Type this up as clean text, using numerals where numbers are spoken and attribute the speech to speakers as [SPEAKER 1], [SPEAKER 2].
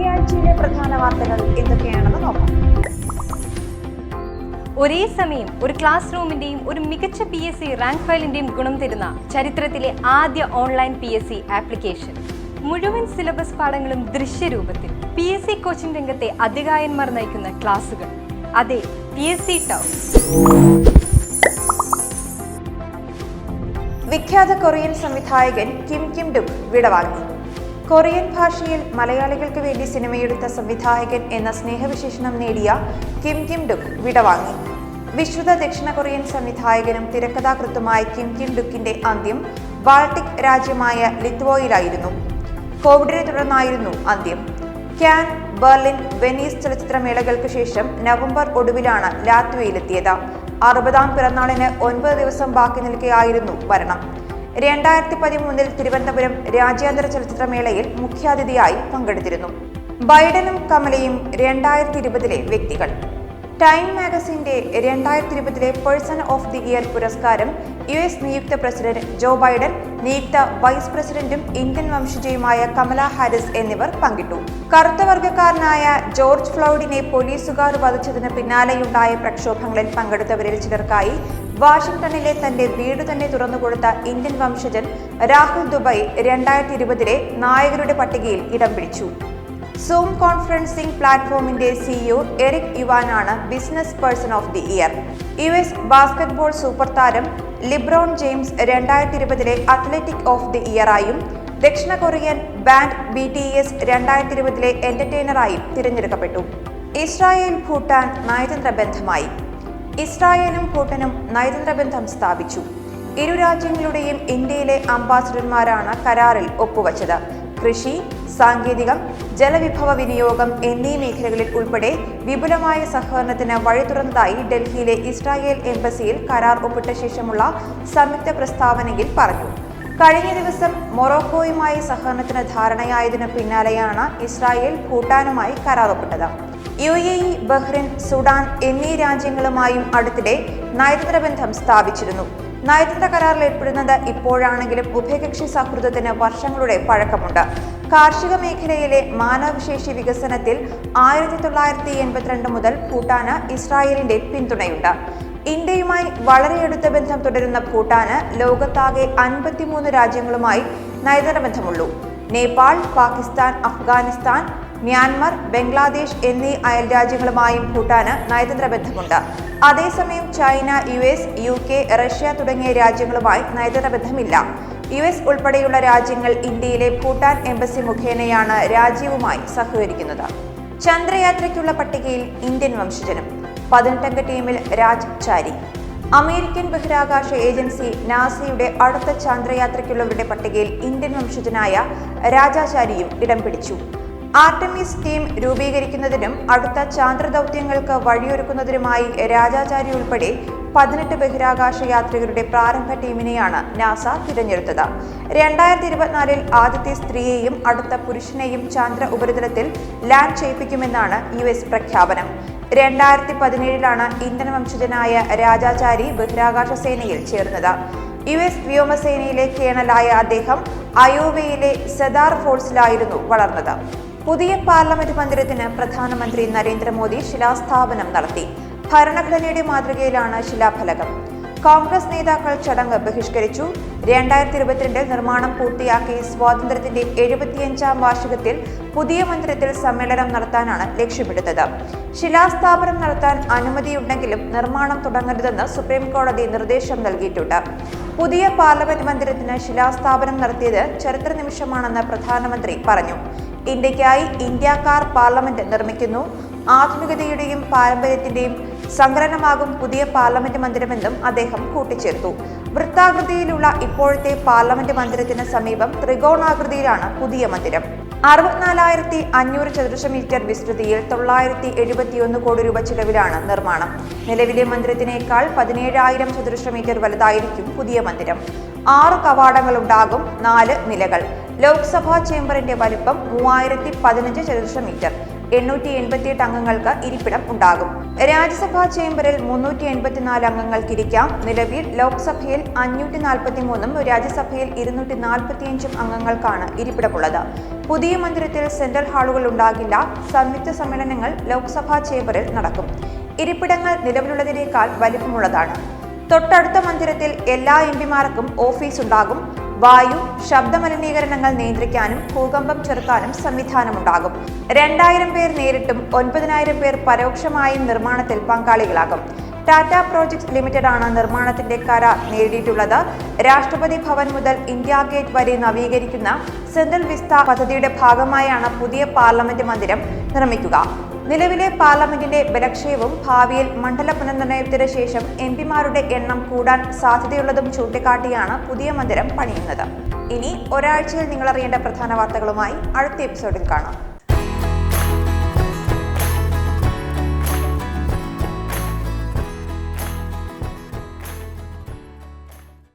[SPEAKER 1] ഈ ആഴ്ചയിലെ പ്രധാന വാർത്തകൾ എന്തൊക്കെയാണെന്ന് നോക്കാം.
[SPEAKER 2] ഒരേ സമയം ഒരു ക്ലാസ് റൂമിന്റെയും ഒരു മികച്ച PSC റാങ്ക് ഫയലിന്റെയും ഗുണം തരുന്ന ചരിത്രത്തിലെ ആദ്യ ഓൺലൈൻ PSC ആപ്ലിക്കേഷൻ. മുഴുവൻ സിലബസ് പാഠങ്ങളും ദൃശ്യരൂപത്തിൽ. PSC കോച്ചിംഗ് രംഗത്തെ അധികായന്മാർ നയിക്കുന്ന ക്ലാസുകൾ. അതെ, PSCtalks.
[SPEAKER 1] വിഖ്യാത കൊറിയൻ സംവിധായകൻ കിം ഡുക് വിടവാങ്ങി. കൊറിയൻ ഭാഷയിൽ മലയാളികൾക്ക് വേണ്ടി സിനിമയെടുത്ത സംവിധായകൻ എന്ന സ്നേഹവിശേഷണം നേടിയ കിം ഡുക് വിടവാങ്ങി. വിശ്രുത ദക്ഷിണ കൊറിയൻ സംവിധായകനും തിരക്കഥാകൃത്തുമായ കിം ഡുക്കിന്റെ അന്ത്യം ബാൾട്ടിക് രാജ്യമായ ലിത്വോയിലായിരുന്നു. കോവിഡിനെ തുടർന്നായിരുന്നു അന്ത്യം. ക്യാൻ, ബെർലിൻ, വെനീസ് ചലച്ചിത്രമേളകൾക്ക് ശേഷം നവംബർ ഒടുവിലാണ് ലാത്വിയയിലെത്തിയത്. 60ാം പിറന്നാളിന് 9 ദിവസം ബാക്കി നിൽക്കെയായിരുന്നു മരണം. 2013 തിരുവനന്തപുരം രാജ്യാന്തര ചലച്ചിത്രമേളയിൽ മുഖ്യാതിഥിയായി പങ്കെടുത്തിരുന്നു. ബൈഡനും കമലയും 2020 വ്യക്തികൾ. ടൈം മാഗസിന്റെ 2020 പേഴ്സൺ ഓഫ് ദി ഇയർ പുരസ്കാരം US നിയുക്ത പ്രസിഡന്റ് ജോ ബൈഡൻ, നിയുക്ത വൈസ് പ്രസിഡന്റും ഇന്ത്യൻ വംശജയുമായ കമല ഹാരിസ് എന്നിവർ പങ്കിട്ടു. കറുത്ത വർഗ്ഗക്കാരനായ ജോർജ് ഫ്ലോയ്ഡിനെ പോലീസുകാർ വധിച്ചതിന് പിന്നാലെയുണ്ടായ പ്രക്ഷോഭങ്ങളിൽ പങ്കെടുത്തവരിൽ ചിലർക്കായി വാഷിംഗ്ടണിലെ തന്റെ വീട് തന്നെ തുറന്നുകൊടുത്ത ഇന്ത്യൻ വംശജൻ രാഹുൽ ദുബൈ 2020 നായകരുടെ പട്ടികയിൽ ഇടം പിടിച്ചു. സൂം കോൺഫറൻസിംഗ് പ്ലാറ്റ്ഫോമിന്റെ CEO എറിക് യുവാനാണ് business person of the year. US basketball super താരം LeBron James 2020 athletic of the ഇയറായും ദക്ഷിണ കൊറിയൻ ബാൻഡ് BTS 2020 എന്റർടൈനറായും തിരഞ്ഞെടുക്കപ്പെട്ടു. ഇസ്രായേൽ ഭൂട്ടാൻ നയതന്ത്ര ബന്ധമായി. ഇസ്രായേലും ഭൂട്ടാനും നയതന്ത്ര ബന്ധം സ്ഥാപിച്ചു. ഇരു രാജ്യങ്ങളുടെയും ഇന്ത്യയിലെ അംബാസഡർമാരാണ് കരാറിൽ ഒപ്പുവച്ചത്. കൃഷി, സാങ്കേതികം, ജലവിഭവ വിനിയോഗം എന്നീ മേഖലകളിൽ ഉൾപ്പെടെ വിപുലമായ സഹകരണത്തിന് വഴി തുറന്നതായി ഡൽഹിയിലെ ഇസ്രായേൽ എംബസിയിൽ കരാർ ഒപ്പിട്ട ശേഷമുള്ള സംയുക്ത പ്രസ്താവനയിൽ പറഞ്ഞു. കഴിഞ്ഞ ദിവസം മൊറോക്കോയുമായി സഹകരണത്തിന് ധാരണയായതിനു പിന്നാലെയാണ് ഇസ്രായേൽ ഭൂട്ടാനുമായി കരാർ ഒപ്പിട്ടത്. UAE, ബഹ്റിൻ, സുഡാൻ എന്നീ രാജ്യങ്ങളുമായും അടുത്തിടെ നയതന്ത്ര ബന്ധം സ്ഥാപിച്ചിരുന്നു. നയതന്ത്ര കരാറിൽ ഏർപ്പെടുന്നത് ഇപ്പോഴാണെങ്കിലും ഉഭയകക്ഷി സൗഹൃദത്തിന് വർഷങ്ങളുടെ പഴക്കമുണ്ട്. കാർഷിക മേഖലയിലെ മാനവശേഷി വികസനത്തിൽ 1982 മുതൽ ഭൂട്ടാന് ഇസ്രായേലിന്റെ പിന്തുണയുണ്ട്. ഇന്ത്യയുമായി വളരെ അടുത്ത ബന്ധം തുടരുന്ന ഭൂട്ടാന് ലോകത്താകെ 53 രാജ്യങ്ങളുമായി നയതന്ത്ര ബന്ധമുള്ളൂ. നേപ്പാൾ, പാകിസ്ഥാൻ, അഫ്ഗാനിസ്ഥാൻ, മ്യാൻമർ, ബംഗ്ലാദേശ് എന്നീ അയൽ രാജ്യങ്ങളുമായും ഭൂട്ടാന് നയതന്ത്ര ബന്ധമുണ്ട്. അതേസമയം ചൈന, US, UK, റഷ്യ തുടങ്ങിയ രാജ്യങ്ങളുമായി നയതന്ത്ര ബന്ധമില്ല. US ഉൾപ്പെടെയുള്ള രാജ്യങ്ങൾ ഇന്ത്യയിലെ ഭൂട്ടാൻ എംബസി മുഖേനയാണ് രാജ്യവുമായി സഹകരിക്കുന്നത്. ചന്ദ്രയാത്രയ്ക്കുള്ള പട്ടികയിൽ ഇന്ത്യൻ വംശജനും. 18-അംഗ ടീമിൽ രാജ് ചാരി. അമേരിക്കൻ ബഹിരാകാശ ഏജൻസി നാസയുടെ അടുത്ത ചന്ദ്രയാത്രയ്ക്കുള്ളവരുടെ പട്ടികയിൽ ഇന്ത്യൻ വംശജനായ രാജാചാരിയും ഇടം പിടിച്ചു. ആർടെമിസ് ടീം രൂപീകരിക്കുന്നതിനും അടുത്ത ചാന്ദ്രദൗത്യങ്ങൾക്ക് വഴിയൊരുക്കുന്നതിനുമായി രാജാചാരി ഉൾപ്പെടെ 18 ബഹിരാകാശ യാത്രികരുടെ പ്രാരംഭ ടീമിനെയാണ് നാസ തിരഞ്ഞെടുത്തത്. 2024 ആദ്യത്തെ സ്ത്രീയെയും അടുത്ത പുരുഷനെയും ചാന്ദ്ര ഉപരിതലത്തിൽ ലാൻഡ് ചെയ്യിപ്പിക്കുമെന്നാണ് US പ്രഖ്യാപനം. 2017 ഇന്ത്യൻ വംശജനായ രാജാചാരി ബഹിരാകാശ സേനയിൽ ചേർന്നത്. US വ്യോമസേനയിലെ കേണലായ അദ്ദേഹം അയോവയിലെ സെദാർ ഫോഴ്സിലായിരുന്നു വളർന്നത്. പുതിയ പാർലമെന്റ് മന്ദിരത്തിന് പ്രധാനമന്ത്രി നരേന്ദ്രമോദി ശിലാസ്ഥാപനം നടത്തി. ഭരണഘടനയുടെ മാതൃകയിലാണ് ശിലാഫലകം. കോൺഗ്രസ് നേതാക്കൾ ചടങ്ങ് ബഹിഷ്കരിച്ചു. 2022 നിർമ്മാണം പൂർത്തിയാക്കി സ്വാതന്ത്ര്യത്തിന്റെ 75ാം വാർഷികത്തിൽ പുതിയ മന്ദിരത്തിൽ സമ്മേളനം നടത്താനാണ് ലക്ഷ്യമിടുന്നത്. ശിലാസ്ഥാപനം നടത്താൻ അനുമതിയുണ്ടെങ്കിലും നിർമ്മാണം തുടങ്ങരുതെന്ന് സുപ്രീം കോടതി നിർദ്ദേശം നൽകിയിട്ടുണ്ട്. പുതിയ പാർലമെന്റ് മന്ദിരത്തിന് ശിലാസ്ഥാപനം നടത്തിയത് ചരിത്ര നിമിഷമാണെന്ന് പ്രധാനമന്ത്രി പറഞ്ഞു. ഇന്ത്യക്കായി ഇന്ത്യക്കാർ പാർലമെന്റ് നിർമ്മിക്കുന്നു. ആധുനികതയുടെയും പാരമ്പര്യത്തിന്റെയും സങ്കലനമാകും പുതിയ പാർലമെന്റ് മന്ദിരമെന്നും അദ്ദേഹം കൂട്ടിച്ചേർത്തു. വൃത്താകൃതിയിലുള്ള ഇപ്പോഴത്തെ പാർലമെന്റ് മന്ദിരത്തിന് സമീപം ത്രികോണാകൃതിയിലാണ് പുതിയ മന്ദിരം. 64,500 ചതുരശ്ര മീറ്റർ വിസ്തൃതിയിൽ 971 കോടി രൂപ ചിലവിലാണ് നിർമ്മാണം. നിലവിലെ മന്ദിരത്തിനേക്കാൾ 17,000 ചതുരശ്ര മീറ്റർ വലുതായിരിക്കും പുതിയ മന്ദിരം. 6 കവാടങ്ങളുണ്ടാകും, 4 നിലകൾ. ലോക്സഭാ ചേംബറിന്റെ വലിപ്പം 3015 ചതുരശ്ര മീറ്റർ. 888 അംഗങ്ങൾക്ക് ഇരിപ്പിടം ഉണ്ടാകും. രാജ്യസഭാ ചേംബറിൽ 384 അംഗങ്ങൾക്ക് ഇരിക്കാം. നിലവിൽ ലോക്സഭയിൽ 543 രാജ്യസഭയിൽ 245 അംഗങ്ങൾക്കാണ് ഇരിപ്പിടമുള്ളത്. പുതിയ മന്ദിരത്തിൽ സെൻട്രൽ ഹാളുകൾ ഉണ്ടാകില്ല. സംയുക്ത സമ്മേളനങ്ങൾ ലോക്സഭാ ചേംബറിൽ നടക്കും. ഇരിപ്പിടങ്ങൾ നിലവിലുള്ളതിനേക്കാൾ വലിപ്പമുള്ളതാണ്. തൊട്ടടുത്ത മന്ദിരത്തിൽ എല്ലാ എംപിമാർക്കും ഓഫീസ് ഉണ്ടാകും. വായു, ശബ്ദ മലിനീകരണങ്ങൾ നിയന്ത്രിക്കാനും ഭൂകമ്പം ചെറുക്കാനും സംവിധാനമുണ്ടാകും. 2000 പേർ നേരിട്ടും 9000 പേർ പരോക്ഷമായും നിർമ്മാണത്തിൽ പങ്കാളികളാകും. ടാറ്റ പ്രോജക്ട്സ് ലിമിറ്റഡ് ആണ് നിർമ്മാണത്തിന്റെ കരാർ നേടിയിട്ടുള്ളത്. രാഷ്ട്രപതി ഭവൻ മുതൽ ഇന്ത്യ ഗേറ്റ് വരെ നവീകരിക്കുന്ന സെൻട്രൽ വിസ്ത പദ്ധതിയുടെ ഭാഗമായാണ് പുതിയ പാർലമെന്റ് മന്ദിരം നിർമ്മിക്കുക. നിലവിലെ പാർലമെന്റിന്റെ ബലക്ഷയവും ഭാവിയിൽ മണ്ഡല പുനർനിർണയത്തിന് ശേഷം എംപിമാരുടെ എണ്ണം കൂടാൻ സാധ്യതയുള്ളതും ചൂണ്ടിക്കാട്ടിയാണ് പുതിയ മന്ദിരം പണിയുന്നത്. ഇനി ഒരാഴ്ചയിൽ നിങ്ങൾ അറിയേണ്ട പ്രധാന വാർത്തകളുമായി അടുത്ത എപ്പിസോഡിൽ കാണാം.